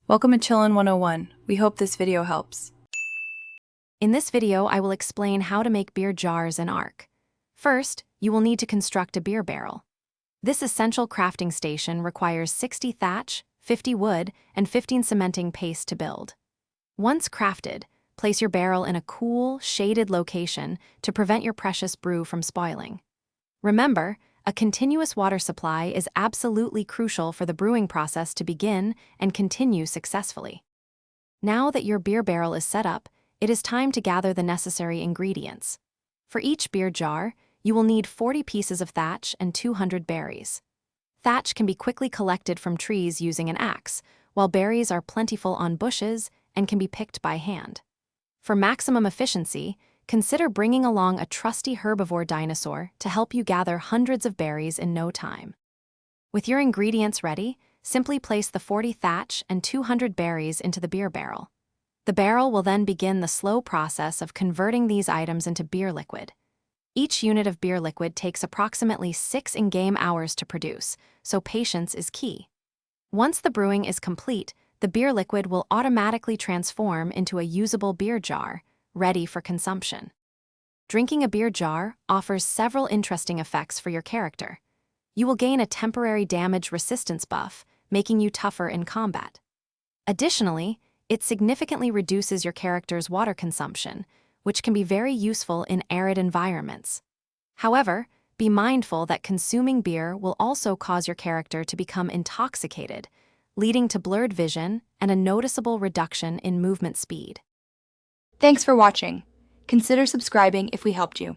Welcome to Chillin' 101. We hope this video helps. In this video, I will explain how to make beer jars in Ark. First, you will need to construct a beer barrel. This essential crafting station requires 60 thatch, 50 wood, and 15 cementing paste to build. Once crafted, place your barrel in a cool, shaded location to prevent your precious brew from spoiling. Remember, a continuous water supply is absolutely crucial for the brewing process to begin and continue successfully. Now that your beer barrel is set up, it is time to gather the necessary ingredients. For each beer jar, you will need 40 pieces of thatch and 200 berries. Thatch can be quickly collected from trees using an axe, while berries are plentiful on bushes and can be picked by hand. For maximum efficiency, consider bringing along a trusty herbivore dinosaur to help you gather hundreds of berries in no time. With your ingredients ready, simply place the 40 thatch and 200 berries into the beer barrel. The barrel will then begin the slow process of converting these items into beer liquid. Each unit of beer liquid takes approximately 6 in-game hours to produce, so patience is key. Once the brewing is complete, the beer liquid will automatically transform into a usable beer jar, ready for consumption. Drinking a beer jar offers several interesting effects for your character. You will gain a temporary damage resistance buff, making you tougher in combat. Additionally, it significantly reduces your character's water consumption, which can be very useful in arid environments. However, be mindful that consuming beer will also cause your character to become intoxicated, leading to blurred vision and a noticeable reduction in movement speed. Thanks for watching. Consider subscribing if we helped you.